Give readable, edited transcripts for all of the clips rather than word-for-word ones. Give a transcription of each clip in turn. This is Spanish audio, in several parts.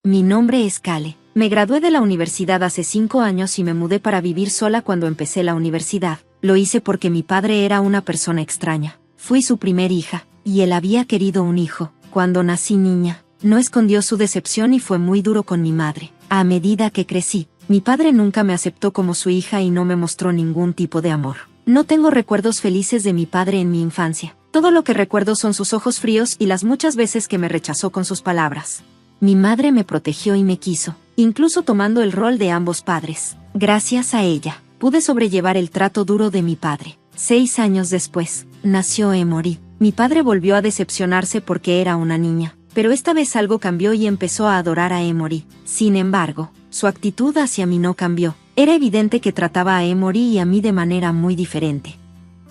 Mi nombre es Kale. Me gradué de la universidad hace 5 años y me mudé para vivir sola cuando empecé la universidad. Lo hice porque mi padre era una persona extraña. Fui su primer hija, y él había querido un hijo. Cuando nací niña, no escondió su decepción y fue muy duro con mi madre. A medida que crecí, mi padre nunca me aceptó como su hija y no me mostró ningún tipo de amor. No tengo recuerdos felices de mi padre en mi infancia. Todo lo que recuerdo son sus ojos fríos y las muchas veces que me rechazó con sus palabras. Mi madre me protegió y me quiso, incluso tomando el rol de ambos padres. Gracias a ella, pude sobrellevar el trato duro de mi padre. 6 años después, nació Emory. Mi padre volvió a decepcionarse porque era una niña, pero esta vez algo cambió y empezó a adorar a Emory. Sin embargo, su actitud hacia mí no cambió. Era evidente que trataba a Emory y a mí de manera muy diferente.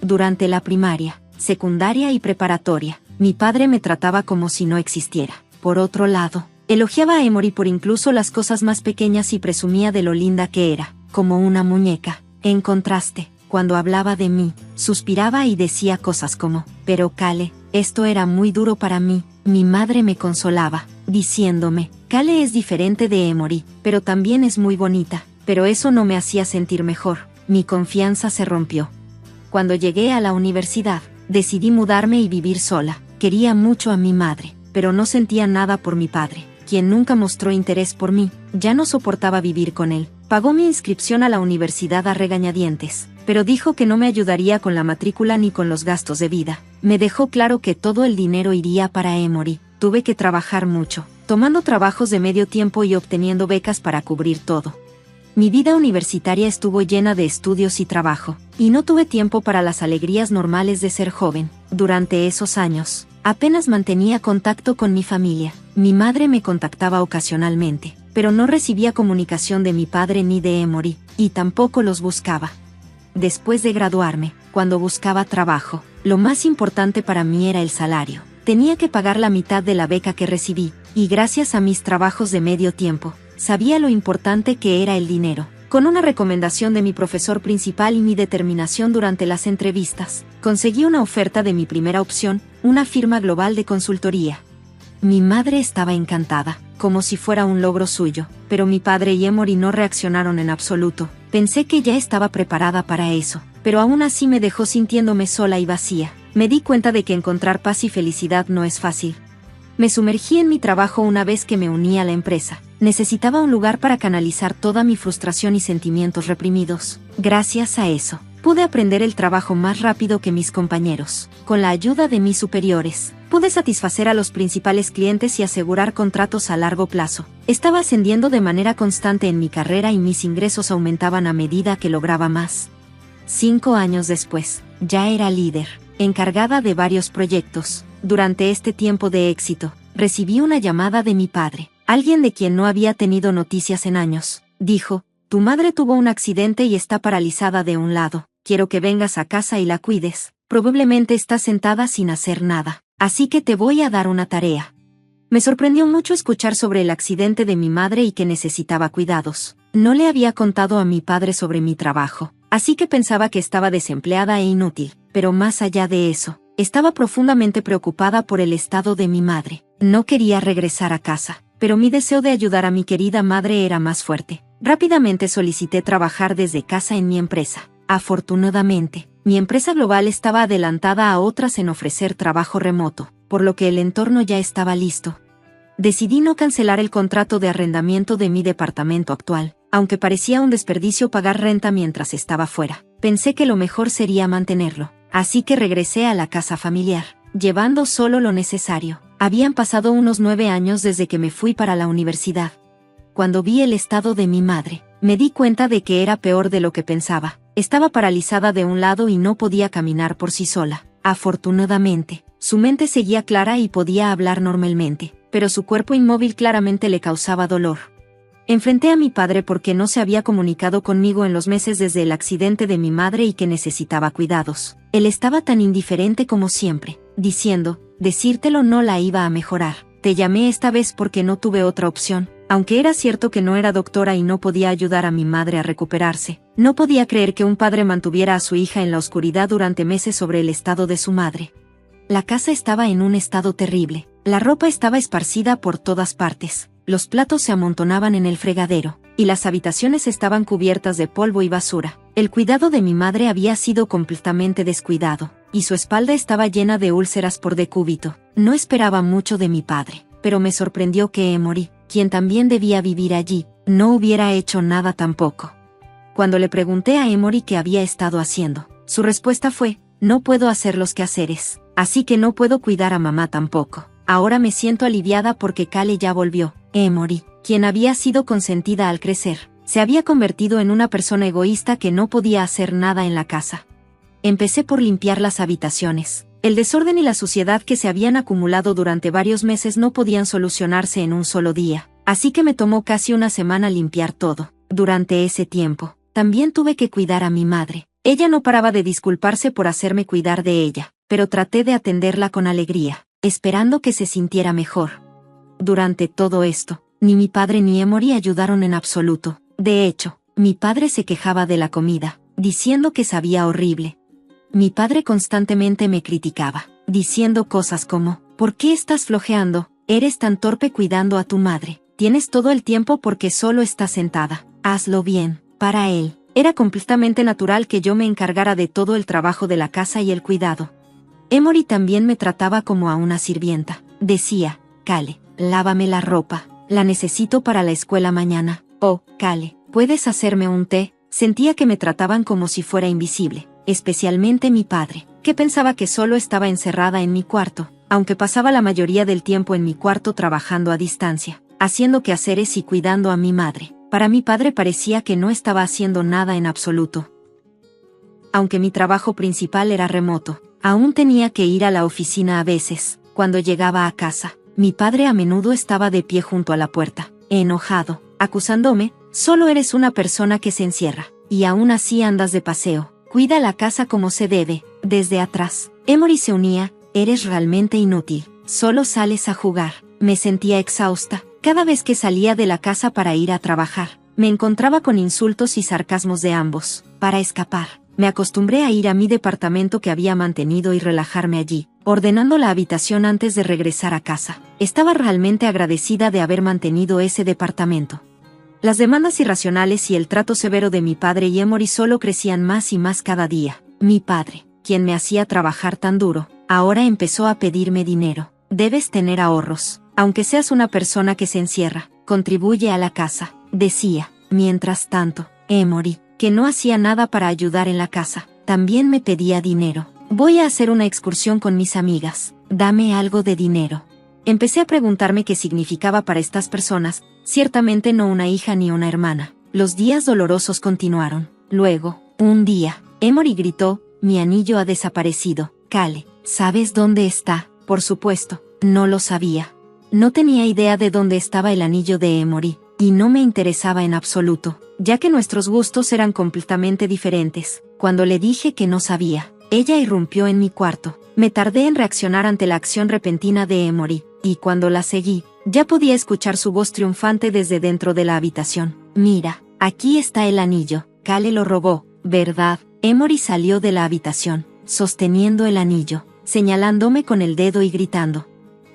Durante la primaria, secundaria y preparatoria, mi padre me trataba como si no existiera. Por otro lado, elogiaba a Emory por incluso las cosas más pequeñas y presumía de lo linda que era, como una muñeca. En contraste, cuando hablaba de mí, suspiraba y decía cosas como, pero Kale, esto era muy duro para mí. Mi madre me consolaba, diciéndome, Kale es diferente de Emory, pero también es muy bonita. Pero eso no me hacía sentir mejor. Mi confianza se rompió. Cuando llegué a la universidad, decidí mudarme y vivir sola. Quería mucho a mi madre, pero no sentía nada por mi padre, quien nunca mostró interés por mí. Ya no soportaba vivir con él. Pagó mi inscripción a la universidad a regañadientes, pero dijo que no me ayudaría con la matrícula ni con los gastos de vida. Me dejó claro que todo el dinero iría para Emory. Tuve que trabajar mucho, tomando trabajos de medio tiempo y obteniendo becas para cubrir todo. Mi vida universitaria estuvo llena de estudios y trabajo, y no tuve tiempo para las alegrías normales de ser joven. Durante esos años, apenas mantenía contacto con mi familia. Mi madre me contactaba ocasionalmente, pero no recibía comunicación de mi padre ni de Emory, y tampoco los buscaba. Después de graduarme, cuando buscaba trabajo, lo más importante para mí era el salario. Tenía que pagar la mitad de la beca que recibí, y gracias a mis trabajos de medio tiempo, sabía lo importante que era el dinero. Con una recomendación de mi profesor principal y mi determinación durante las entrevistas, conseguí una oferta de mi primera opción, una firma global de consultoría. Mi madre estaba encantada, como si fuera un logro suyo, pero mi padre y Emory no reaccionaron en absoluto. Pensé que ya estaba preparada para eso, pero aún así me dejó sintiéndome sola y vacía. Me di cuenta de que encontrar paz y felicidad no es fácil. Me sumergí en mi trabajo una vez que me uní a la empresa. Necesitaba un lugar para canalizar toda mi frustración y sentimientos reprimidos. Gracias a eso, pude aprender el trabajo más rápido que mis compañeros. Con la ayuda de mis superiores, pude satisfacer a los principales clientes y asegurar contratos a largo plazo. Estaba ascendiendo de manera constante en mi carrera y mis ingresos aumentaban a medida que lograba más. 5 años después, ya era líder, encargada de varios proyectos. Durante este tiempo de éxito, recibí una llamada de mi padre, alguien de quien no había tenido noticias en años. Dijo, tu madre tuvo un accidente y está paralizada de un lado. Quiero que vengas a casa y la cuides. Probablemente está sentada sin hacer nada, así que te voy a dar una tarea. Me sorprendió mucho escuchar sobre el accidente de mi madre y que necesitaba cuidados. No le había contado a mi padre sobre mi trabajo, así que pensaba que estaba desempleada e inútil. Pero más allá de eso, estaba profundamente preocupada por el estado de mi madre. No quería regresar a casa, pero mi deseo de ayudar a mi querida madre era más fuerte. Rápidamente solicité trabajar desde casa en mi empresa. Afortunadamente, mi empresa global estaba adelantada a otras en ofrecer trabajo remoto, por lo que el entorno ya estaba listo. Decidí no cancelar el contrato de arrendamiento de mi departamento actual, aunque parecía un desperdicio pagar renta mientras estaba fuera. Pensé que lo mejor sería mantenerlo. Así que regresé a la casa familiar, llevando solo lo necesario. Habían pasado unos 9 años desde que me fui para la universidad. Cuando vi el estado de mi madre, me di cuenta de que era peor de lo que pensaba. Estaba paralizada de un lado y no podía caminar por sí sola. Afortunadamente, su mente seguía clara y podía hablar normalmente, pero su cuerpo inmóvil claramente le causaba dolor. Enfrenté a mi padre porque no se había comunicado conmigo en los meses desde el accidente de mi madre y que necesitaba cuidados. Él estaba tan indiferente como siempre, diciendo, decírtelo no la iba a mejorar. Te llamé esta vez porque no tuve otra opción. Aunque era cierto que no era doctora y no podía ayudar a mi madre a recuperarse, no podía creer que un padre mantuviera a su hija en la oscuridad durante meses sobre el estado de su madre. La casa estaba en un estado terrible. La ropa estaba esparcida por todas partes. los platos se amontonaban en el fregadero, y las habitaciones estaban cubiertas de polvo y basura. El cuidado de mi madre había sido completamente descuidado, y su espalda estaba llena de úlceras por decúbito. No esperaba mucho de mi padre, pero me sorprendió que Emory, quien también debía vivir allí, no hubiera hecho nada tampoco. Cuando le pregunté a Emory qué había estado haciendo, su respuesta fue: no puedo hacer los quehaceres, así que no puedo cuidar a mamá tampoco. Ahora me siento aliviada porque Callie ya volvió. Emory, quien había sido consentida al crecer, se había convertido en una persona egoísta que no podía hacer nada en la casa. Empecé por limpiar las habitaciones. El desorden y la suciedad que se habían acumulado durante varios meses no podían solucionarse en un solo día, así que me tomó casi una semana limpiar todo. Durante ese tiempo, también tuve que cuidar a mi madre. Ella no paraba de disculparse por hacerme cuidar de ella, pero traté de atenderla con alegría, esperando que se sintiera mejor. Durante todo esto, ni mi padre ni Emory ayudaron en absoluto. De hecho, mi padre se quejaba de la comida, diciendo que sabía horrible. Mi padre constantemente me criticaba, diciendo cosas como: ¿por qué estás flojeando? Eres tan torpe cuidando a tu madre. Tienes todo el tiempo porque solo estás sentada. Hazlo bien. Para él, era completamente natural que yo me encargara de todo el trabajo de la casa y el cuidado. Emory también me trataba como a una sirvienta. Decía: Callie, lávame la ropa, la necesito para la escuela mañana. Oh, Callie, ¿puedes hacerme un té? Sentía que me trataban como si fuera invisible, especialmente mi padre, que pensaba que solo estaba encerrada en mi cuarto, aunque pasaba la mayoría del tiempo en mi cuarto trabajando a distancia, haciendo quehaceres y cuidando a mi madre. Para mi padre parecía que no estaba haciendo nada en absoluto. Aunque mi trabajo principal era remoto, aún tenía que ir a la oficina a veces. Cuando llegaba a casa, mi padre a menudo estaba de pie junto a la puerta, enojado, acusándome: solo eres una persona que se encierra, y aún así andas de paseo. Cuida la casa como se debe. Desde atrás, Emory se unía: eres realmente inútil, solo sales a jugar. Me sentía exhausta. Cada vez que salía de la casa para ir a trabajar, me encontraba con insultos y sarcasmos de ambos. Para escapar, me acostumbré a ir a mi departamento que había mantenido y relajarme allí, ordenando la habitación antes de regresar a casa. Estaba realmente agradecida de haber mantenido ese departamento. Las demandas irracionales y el trato severo de mi padre y Emory solo crecían más y más cada día. Mi padre, quien me hacía trabajar tan duro, ahora empezó a pedirme dinero. Debes tener ahorros. Aunque seas una persona que se encierra, contribuye a la casa, decía. Mientras tanto, Emory, que no hacía nada para ayudar en la casa, también me pedía dinero. Voy a hacer una excursión con mis amigas. Dame algo de dinero. Empecé a preguntarme qué significaba para estas personas. Ciertamente no una hija ni una hermana. Los días dolorosos continuaron. Luego, un día, Emory gritó: mi anillo ha desaparecido. Callie, ¿sabes dónde está? Por supuesto, no lo sabía. No tenía idea de dónde estaba el anillo de Emory, y no me interesaba en absoluto, ya que nuestros gustos eran completamente diferentes. Cuando le dije que no sabía, ella irrumpió en mi cuarto. Me tardé en reaccionar ante la acción repentina de Emory, y cuando la seguí, ya podía escuchar su voz triunfante desde dentro de la habitación. Mira, aquí está el anillo. Callie lo robó, ¿verdad? Emory salió de la habitación, sosteniendo el anillo, señalándome con el dedo y gritando.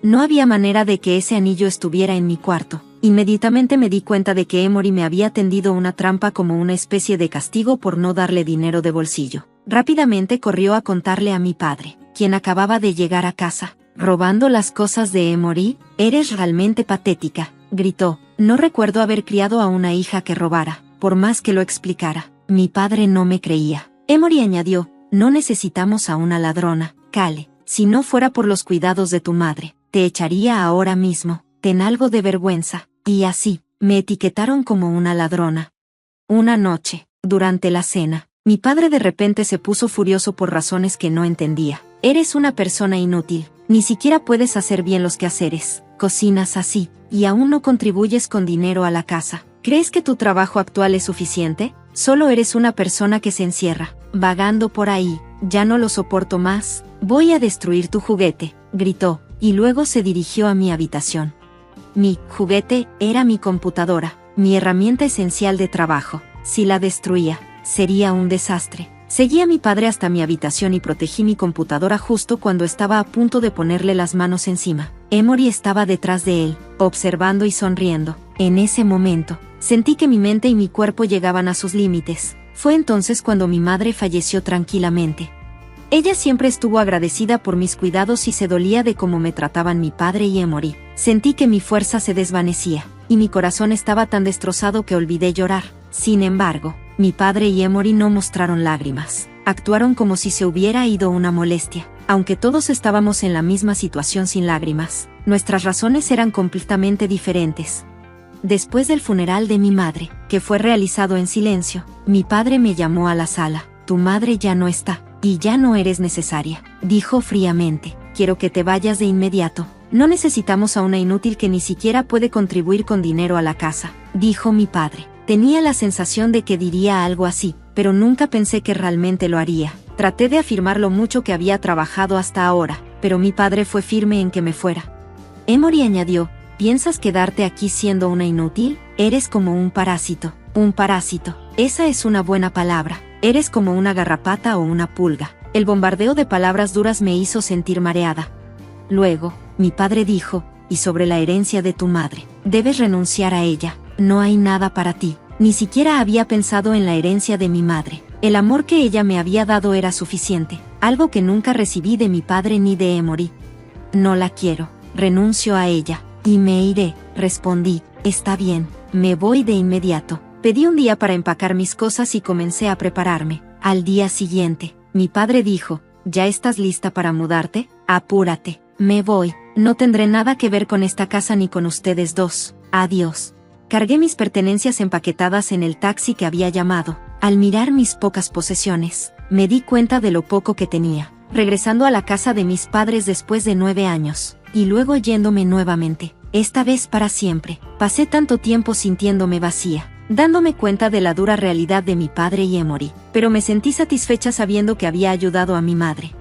No había manera de que ese anillo estuviera en mi cuarto. Inmediatamente me di cuenta de que Emory me había tendido una trampa como una especie de castigo por no darle dinero de bolsillo. Rápidamente corrió a contarle a mi padre, quien acababa de llegar a casa. ¿Robando las cosas de Emory? Eres realmente patética, gritó. No recuerdo haber criado a una hija que robara, por más que lo explicara. Mi padre no me creía. Emory añadió: no necesitamos a una ladrona, Callie. Si no fuera por los cuidados de tu madre, te echaría ahora mismo. Ten algo de vergüenza. Y así, me etiquetaron como una ladrona. Una noche, durante la cena, mi padre de repente se puso furioso por razones que no entendía. Eres una persona inútil, ni siquiera puedes hacer bien los quehaceres, cocinas así, y aún no contribuyes con dinero a la casa. ¿Crees que tu trabajo actual es suficiente? Solo eres una persona que se encierra, vagando por ahí. Ya no lo soporto más. Voy a destruir tu juguete, gritó, y luego se dirigió a mi habitación. Mi juguete era mi computadora, mi herramienta esencial de trabajo. Si la destruía, sería un desastre. Seguí a mi padre hasta mi habitación y protegí mi computadora justo cuando estaba a punto de ponerle las manos encima. Emory estaba detrás de él, observando y sonriendo. En ese momento, sentí que mi mente y mi cuerpo llegaban a sus límites. Fue entonces cuando mi madre falleció tranquilamente. Ella siempre estuvo agradecida por mis cuidados y se dolía de cómo me trataban mi padre y Emory. Sentí que mi fuerza se desvanecía, y mi corazón estaba tan destrozado que olvidé llorar. Sin embargo, mi padre y Emory no mostraron lágrimas. Actuaron como si se hubiera ido una molestia. Aunque todos estábamos en la misma situación sin lágrimas, nuestras razones eran completamente diferentes. Después del funeral de mi madre, que fue realizado en silencio, mi padre me llamó a la sala. Tu madre ya no está, y ya no eres necesaria, dijo fríamente. Quiero que te vayas de inmediato. No necesitamos a una inútil que ni siquiera puede contribuir con dinero a la casa, dijo mi padre. Tenía la sensación de que diría algo así, pero nunca pensé que realmente lo haría. Traté de afirmar lo mucho que había trabajado hasta ahora, pero mi padre fue firme en que me fuera. Emory añadió, ¿piensas quedarte aquí siendo una inútil? Eres como un parásito. Un parásito. Esa es una buena palabra. Eres como una garrapata o una pulga. El bombardeo de palabras duras me hizo sentir mareada. Luego, mi padre dijo, y sobre la herencia de tu madre, debes renunciar a ella. No hay nada para ti. Ni siquiera había pensado en la herencia de mi madre. El amor que ella me había dado era suficiente, algo que nunca recibí de mi padre ni de Emory. No la quiero, renuncio a ella, y me iré, respondí. Está bien, me voy de inmediato. Pedí un día para empacar mis cosas y comencé a prepararme. Al día siguiente, mi padre dijo, ¿ya estás lista para mudarte? Apúrate, me voy, no tendré nada que ver con esta casa ni con ustedes dos. Adiós. Cargué mis pertenencias empaquetadas en el taxi que había llamado. Al mirar mis pocas posesiones, me di cuenta de lo poco que tenía. Regresando a la casa de mis padres después de 9 años, y luego yéndome nuevamente, esta vez para siempre, pasé tanto tiempo sintiéndome vacía, dándome cuenta de la dura realidad de mi padre y Emory, pero me sentí satisfecha sabiendo que había ayudado a mi madre.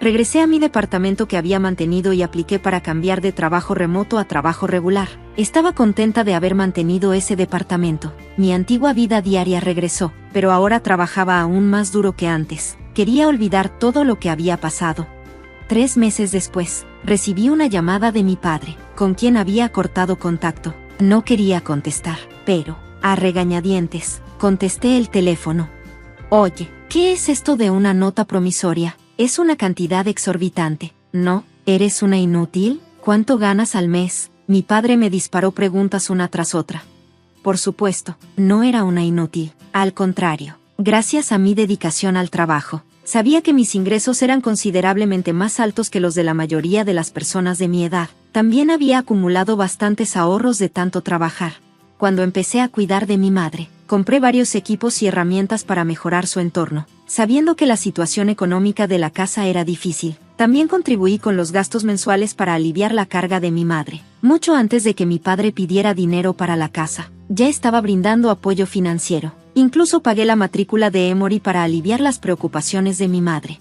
Regresé a mi departamento que había mantenido y apliqué para cambiar de trabajo remoto a trabajo regular. Estaba contenta de haber mantenido ese departamento. Mi antigua vida diaria regresó, pero ahora trabajaba aún más duro que antes. Quería olvidar todo lo que había pasado. 3 meses después, recibí una llamada de mi padre, con quien había cortado contacto. No quería contestar, pero, a regañadientes, contesté el teléfono. Oye, ¿qué es esto de una nota promisoria? Es una cantidad exorbitante, ¿no? ¿Eres una inútil? ¿Cuánto ganas al mes? Mi padre me disparó preguntas una tras otra. Por supuesto, no era una inútil. Al contrario, gracias a mi dedicación al trabajo, sabía que mis ingresos eran considerablemente más altos que los de la mayoría de las personas de mi edad. También había acumulado bastantes ahorros de tanto trabajar. Cuando empecé a cuidar de mi madre, compré varios equipos y herramientas para mejorar su entorno. Sabiendo que la situación económica de la casa era difícil, también contribuí con los gastos mensuales para aliviar la carga de mi madre. Mucho antes de que mi padre pidiera dinero para la casa, ya estaba brindando apoyo financiero. Incluso pagué la matrícula de Emory para aliviar las preocupaciones de mi madre.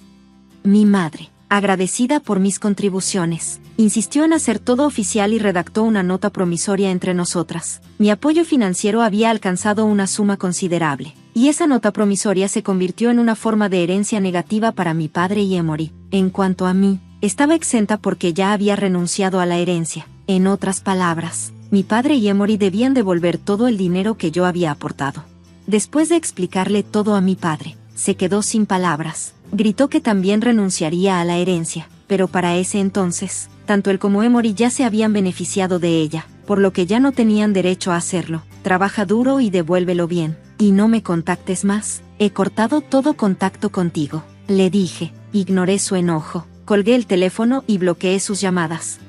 Mi madre, agradecida por mis contribuciones, insistió en hacer todo oficial y redactó una nota promisoria entre nosotras. Mi apoyo financiero había alcanzado una suma considerable, y esa nota promisoria se convirtió en una forma de herencia negativa para mi padre y Emory. En cuanto a mí, estaba exenta porque ya había renunciado a la herencia. En otras palabras, mi padre y Emory debían devolver todo el dinero que yo había aportado. Después de explicarle todo a mi padre, se quedó sin palabras. Gritó que también renunciaría a la herencia, pero para ese entonces, tanto él como Emory ya se habían beneficiado de ella, por lo que ya no tenían derecho a hacerlo. Trabaja duro y devuélvelo bien, y no me contactes más. He cortado todo contacto contigo, le dije. Ignoré su enojo, colgué el teléfono y bloqueé sus llamadas.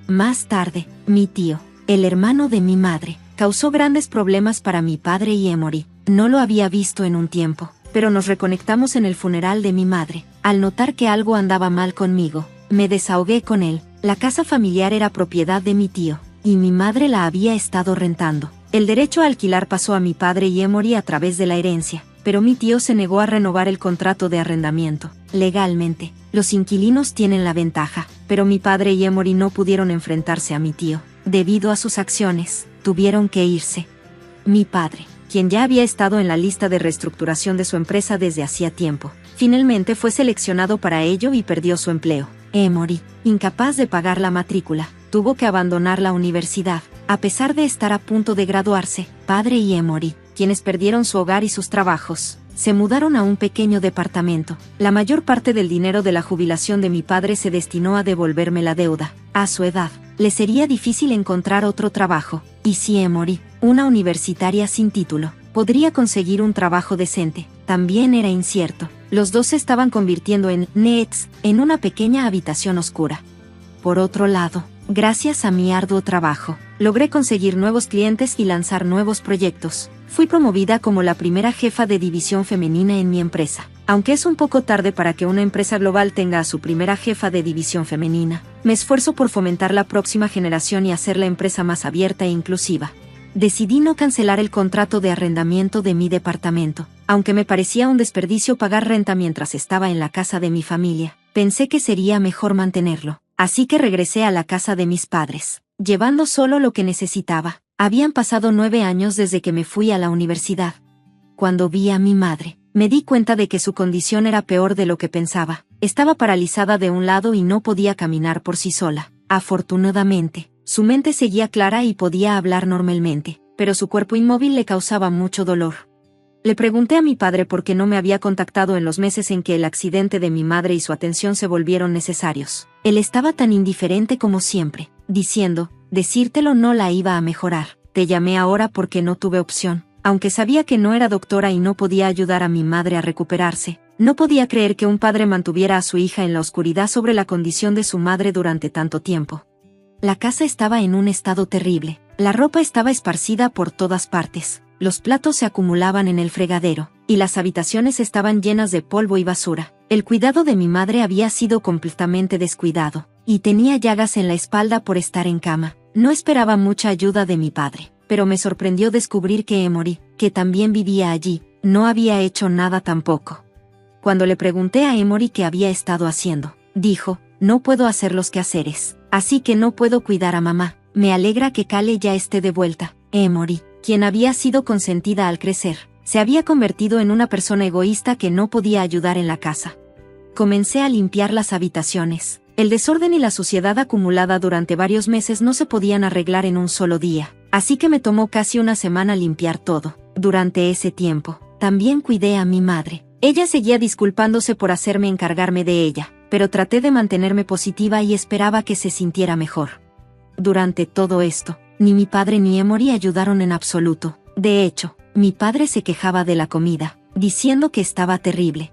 Más tarde, mi tío, el hermano de mi madre, causó grandes problemas para mi padre y Emory. No lo había visto en un tiempo, pero nos reconectamos en el funeral de mi madre. Al notar que algo andaba mal conmigo, me desahogué con él. La casa familiar era propiedad de mi tío, y mi madre la había estado rentando. El derecho a alquilar pasó a mi padre y Emory a través de la herencia, pero mi tío se negó a renovar el contrato de arrendamiento. Legalmente, los inquilinos tienen la ventaja, pero mi padre y Emory no pudieron enfrentarse a mi tío. Debido a sus acciones, tuvieron que irse. Mi padre, quien ya había estado en la lista de reestructuración de su empresa desde hacía tiempo, finalmente fue seleccionado para ello y perdió su empleo. Emory, incapaz de pagar la matrícula, tuvo que abandonar la universidad, a pesar de estar a punto de graduarse. Padre y Emory, quienes perdieron su hogar y sus trabajos, se mudaron a un pequeño departamento. La mayor parte del dinero de la jubilación de mi padre se destinó a devolverme la deuda. A su edad, le sería difícil encontrar otro trabajo, y si Emory, una universitaria sin título, podría conseguir un trabajo decente, también era incierto. Los dos se estaban convirtiendo en nets, en una pequeña habitación oscura. Por otro lado, gracias a mi arduo trabajo, logré conseguir nuevos clientes y lanzar nuevos proyectos. Fui promovida como la primera jefa de división femenina en mi empresa. Aunque es un poco tarde para que una empresa global tenga a su primera jefa de división femenina, me esfuerzo por fomentar la próxima generación y hacer la empresa más abierta e inclusiva. Decidí no cancelar el contrato de arrendamiento de mi departamento. Aunque me parecía un desperdicio pagar renta mientras estaba en la casa de mi familia, pensé que sería mejor mantenerlo. Así que regresé a la casa de mis padres, llevando solo lo que necesitaba. Habían pasado 9 años desde que me fui a la universidad. Cuando vi a mi madre, me di cuenta de que su condición era peor de lo que pensaba. Estaba paralizada de un lado y no podía caminar por sí sola. Afortunadamente, su mente seguía clara y podía hablar normalmente, pero su cuerpo inmóvil le causaba mucho dolor. Le pregunté a mi padre por qué no me había contactado en los meses en que el accidente de mi madre y su atención se volvieron necesarios. Él estaba tan indiferente como siempre, diciendo, decírtelo no la iba a mejorar. Te llamé ahora porque no tuve opción. Aunque sabía que no era doctora y no podía ayudar a mi madre a recuperarse, no podía creer que un padre mantuviera a su hija en la oscuridad sobre la condición de su madre durante tanto tiempo. La casa estaba en un estado terrible. La ropa estaba esparcida por todas partes. Los platos se acumulaban en el fregadero, y las habitaciones estaban llenas de polvo y basura. El cuidado de mi madre había sido completamente descuidado, y tenía llagas en la espalda por estar en cama. No esperaba mucha ayuda de mi padre, pero me sorprendió descubrir que Emory, que también vivía allí, no había hecho nada tampoco. Cuando le pregunté a Emory qué había estado haciendo, dijo, no puedo hacer los quehaceres, así que no puedo cuidar a mamá. Me alegra que Kale ya esté de vuelta. Emory, quien había sido consentida al crecer, se había convertido en una persona egoísta que no podía ayudar en la casa. Comencé a limpiar las habitaciones. El desorden y la suciedad acumulada durante varios meses no se podían arreglar en un solo día, así que me tomó casi una semana limpiar todo. Durante ese tiempo, también cuidé a mi madre. Ella seguía disculpándose por hacerme encargarme de ella, pero traté de mantenerme positiva y esperaba que se sintiera mejor. Durante todo esto, ni mi padre ni Emory ayudaron en absoluto. De hecho, mi padre se quejaba de la comida, diciendo que estaba terrible.